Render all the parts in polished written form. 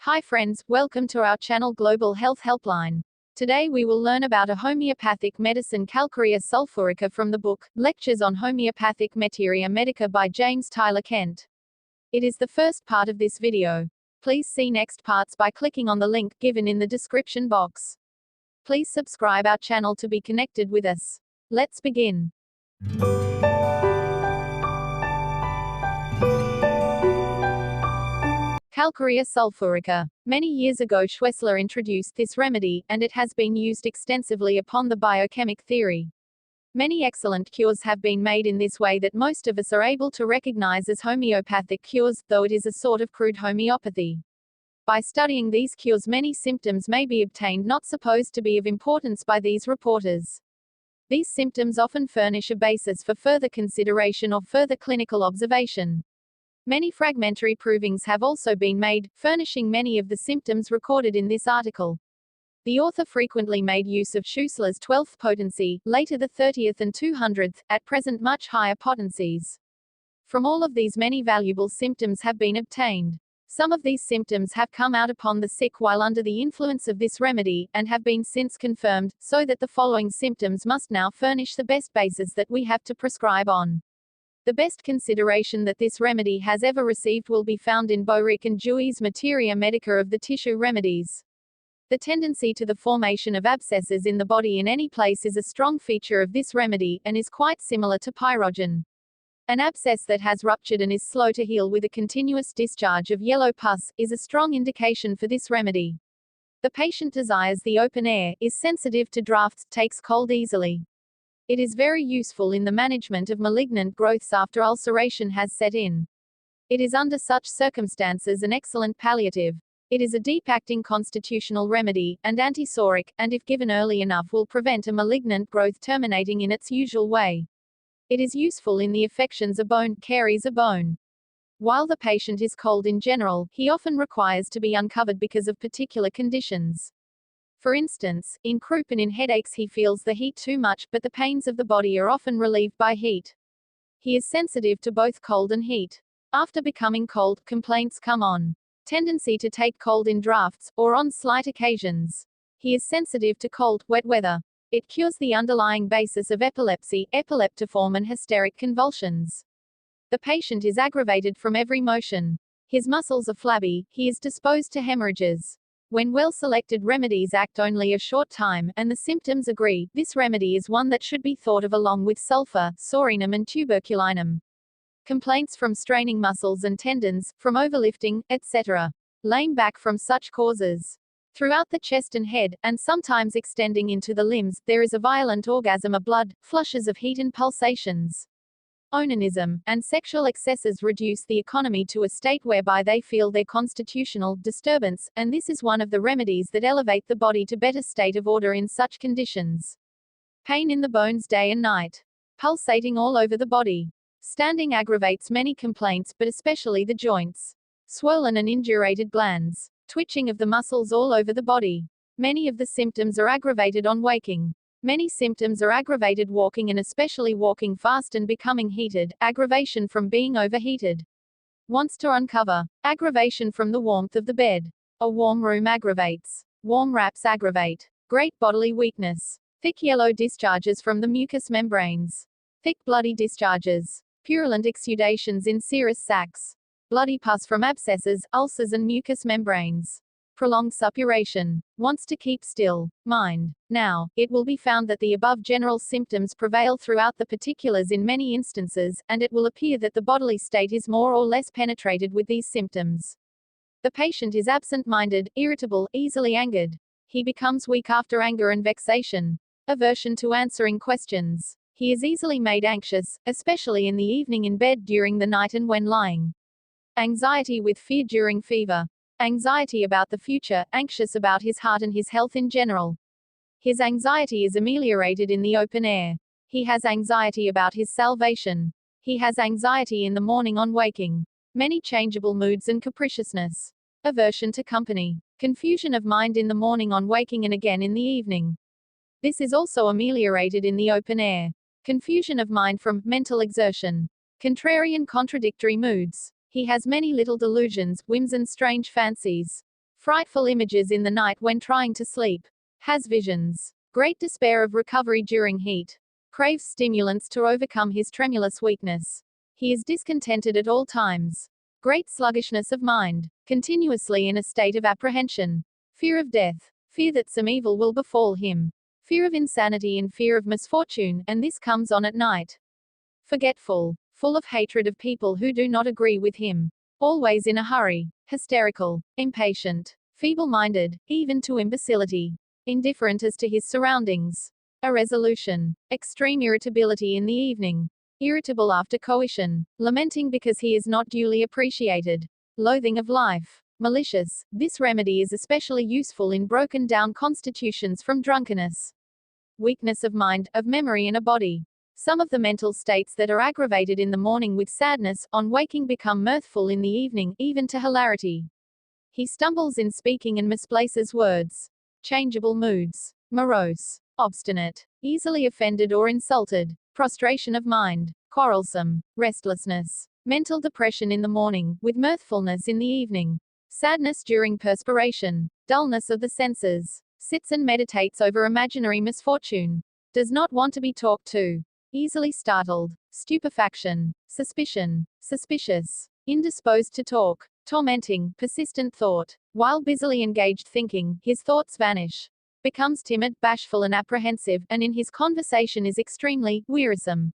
Hi friends, welcome to our channel Global Health Helpline. Today we will learn about a homeopathic medicine Calcarea Sulphurica from the book, Lectures on Homeopathic Meteria Medica by James Tyler Kent. It is the first part of this video. Please see next parts by clicking on the link given in the description box. Please subscribe our channel to be connected with us. Let's begin. Calcarea sulphurica. Many years ago Schwessler introduced this remedy, and it has been used extensively upon the biochemic theory. Many excellent cures have been made in this way that most of us are able to recognize as homeopathic cures, though it is a sort of crude homeopathy. By studying these cures many symptoms may be obtained not supposed to be of importance by these reporters. These symptoms often furnish a basis for further consideration or further clinical observation. Many fragmentary provings have also been made, furnishing many of the symptoms recorded in this article. The author frequently made use of Schüssler's 12th potency, later the 30th and 200th, at present much higher potencies. From all of these many valuable symptoms have been obtained. Some of these symptoms have come out upon the sick while under the influence of this remedy, and have been since confirmed, so that the following symptoms must now furnish the best basis that we have to prescribe on. The best consideration that this remedy has ever received will be found in Boerick and Dewey's Meteria Medica of the tissue remedies. The tendency to the formation of abscesses in the body in any place is a strong feature of this remedy, and is quite similar to pyrogen. An abscess that has ruptured and is slow to heal with a continuous discharge of yellow pus, is a strong indication for this remedy. The patient desires the open air, is sensitive to drafts, takes cold easily. It is very useful in the management of malignant growths after ulceration has set in. It is under such circumstances an excellent palliative. It is a deep-acting constitutional remedy, and antisoric, and if given early enough will prevent a malignant growth terminating in its usual way. It is useful in the affections a bone carries a bone. While the patient is cold in general, he often requires to be uncovered because of particular conditions. For instance, in croup and in headaches he feels the heat too much, but the pains of the body are often relieved by heat. He is sensitive to both cold and heat. After becoming cold, complaints come on. Tendency to take cold in drafts, or on slight occasions. He is sensitive to cold, wet weather. It cures the underlying basis of epilepsy, epileptiform and hysteric convulsions. The patient is aggravated from every motion. His muscles are flabby, he is disposed to hæmorrhages. When well-selected remedies act only a short time, and the symptoms agree, this remedy is one that should be thought of along with sulfur, saurinum and tuberculinum. Complaints from straining muscles and tendons, from overlifting, etc. Lame back from such causes. Throughout the chest and head, and sometimes extending into the limbs, there is a violent orgasm of blood, flushes of heat and pulsations. Onanism, and sexual excesses reduce the economy to a state whereby they feel their constitutional disturbance, and this is one of the remedies that elevate the body to better state of order in such conditions. Pain in the bones day and night. Pulsating all over the body. Standing aggravates many complaints, but especially the joints. Swollen and indurated glands. Twitching of the muscles all over the body. Many of the symptoms are aggravated on waking. Many symptoms are aggravated walking, and especially walking fast and becoming heated, aggravation from being overheated. Wants to uncover. Aggravation from the warmth of the bed. A warm room aggravates. Warm wraps aggravate. Great bodily weakness. Thick yellow discharges from the mucous membranes. Thick bloody discharges. Purulent exudations in serous sacs. Bloody pus from abscesses, ulcers and mucous membranes. Prolonged suppuration. Wants to keep still. Mind. Now, it will be found that the above general symptoms prevail throughout the particulars in many instances, and it will appear that the bodily state is more or less penetrated with these symptoms. The patient is absent-minded, irritable, easily angered. He becomes weak after anger and vexation. Aversion to answering questions. He is easily made anxious, especially in the evening in bed during the night and when lying. Anxiety with fear during fever. Anxiety about the future, anxious about his heart and his health in general. His anxiety is ameliorated in the open air. He has anxiety about his salvation. He has anxiety in the morning on waking. Many changeable moods and capriciousness. Aversion to company. Confusion of mind in the morning on waking and again in the evening. This is also ameliorated in the open air. Confusion of mind from mental exertion. Contrary and contradictory moods. He has many little delusions, whims and strange fancies. Frightful images in the night when trying to sleep. Has visions. Great despair of recovery during heat. Craves stimulants to overcome his tremulous weakness. He is discontented at all times. Great sluggishness of mind. Continuously in a state of apprehension. Fear of death. Fear that some evil will befall him. Fear of insanity and fear of misfortune, and this comes on at night. Forgetful. Full of hatred of people who do not agree with him. Always in a hurry. Hysterical. Impatient. Feeble-minded, even to imbecility. Indifferent as to his surroundings. Irresolution. Extreme irritability in the evening. Irritable after coition. Lamenting because he is not duly appreciated. Loathing of life. Malicious. This remedy is especially useful in broken down constitutions from drunkenness. Weakness of mind, of memory and a body. Some of the mental states that are aggravated in the morning with sadness, on waking become mirthful in the evening, even to hilarity. He stumbles in speaking and misplaces words. Changeable moods. Morose. Obstinate. Easily offended or insulted. Prostration of mind. Quarrelsome. Restlessness. Mental depression in the morning, with mirthfulness in the evening. Sadness during perspiration. Dullness of the senses. Sits and meditates over imaginary misfortune. Does not want to be talked to. Easily startled. Stupefaction. Suspicion. Suspicious. Indisposed to talk. Tormenting, persistent thought. While busily engaged thinking, his thoughts vanish. Becomes timid, bashful and apprehensive, and in his conversation is extremely wearisome.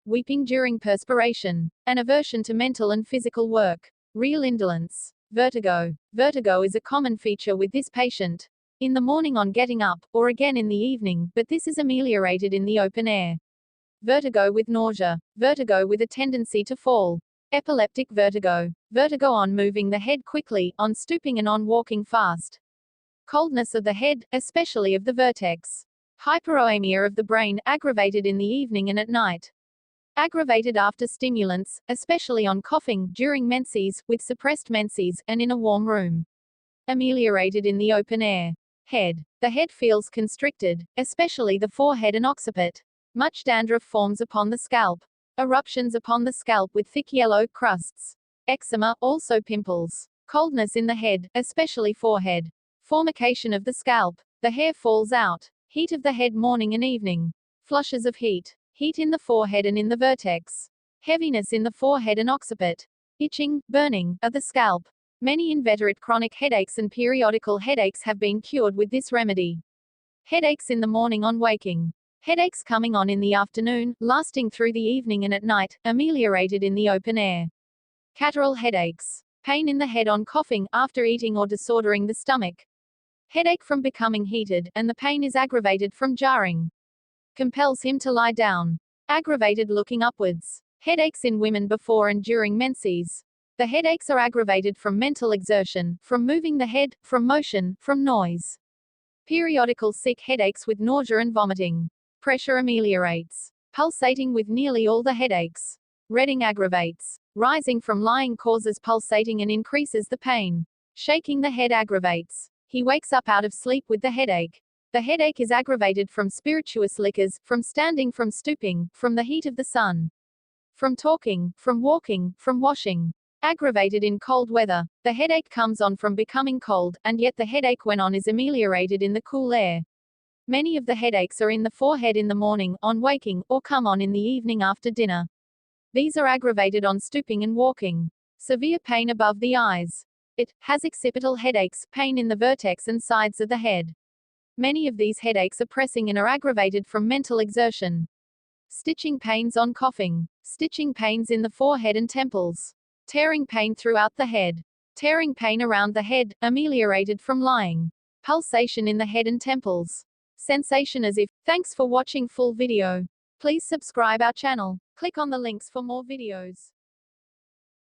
Weeping during perspiration. An aversion to mental and physical work. Real indolence. Vertigo. Vertigo is a common feature with this patient. In the morning on getting up, or again in the evening, but this is ameliorated in the open air. Vertigo with nausea. Vertigo with a tendency to fall. Epileptic vertigo. Vertigo on moving the head quickly, on stooping and on walking fast. Coldness of the head, especially of the vertex. Hyperoemia of the brain, aggravated in the evening and at night. Aggravated after stimulants, especially on coughing, during menses, with suppressed menses, and in a warm room. Ameliorated in the open air. Head. The head feels constricted, especially the forehead and occiput. Much dandruff forms upon the scalp. Eruptions upon the scalp with thick yellow crusts. Eczema, also pimples. Coldness in the head, especially forehead. Formication of the scalp. The hair falls out. Heat of the head morning and evening. Flushes of heat. Heat in the forehead and in the vertex. Heaviness in the forehead and occiput. Itching, burning, of the scalp. Many inveterate chronic headaches and periodical headaches have been cured with this remedy. Headaches in the morning on waking. Headaches coming on in the afternoon, lasting through the evening and at night, ameliorated in the open air. Catarrhal headaches. Pain in the head on coughing, after eating or disordering the stomach. Headache from becoming heated, and the pain is aggravated from jarring. Compels him to lie down. Aggravated looking upwards. Headaches in women before and during menses. The headaches are aggravated from mental exertion, from moving the head, from motion, from noise. Periodical sick headaches with nausea and vomiting. Pressure ameliorates. Pulsating with nearly all the headaches. Redding aggravates. Rising from lying causes pulsating and increases the pain. Shaking the head aggravates. He wakes up out of sleep with the headache. The headache is aggravated from spirituous liquors, from standing, from stooping, from the heat of the sun. From talking, from walking, from washing. Aggravated in cold weather. The headache comes on from becoming cold, and yet the headache when on is ameliorated in the cool air. Many of the headaches are in the forehead in the morning, on waking, or come on in the evening after dinner. These are aggravated on stooping and walking. Severe pain above the eyes. It has occipital headaches, pain in the vertex and sides of the head. Many of these headaches are pressing and are aggravated from mental exertion. Stitching pains on coughing. Stitching pains in the forehead and temples. Tearing pain throughout the head. Tearing pain around the head, ameliorated from lying. Pulsation in the head and temples. Sensation as if. Thanks for watching full video. Please subscribe our channel. Click on the links for more videos.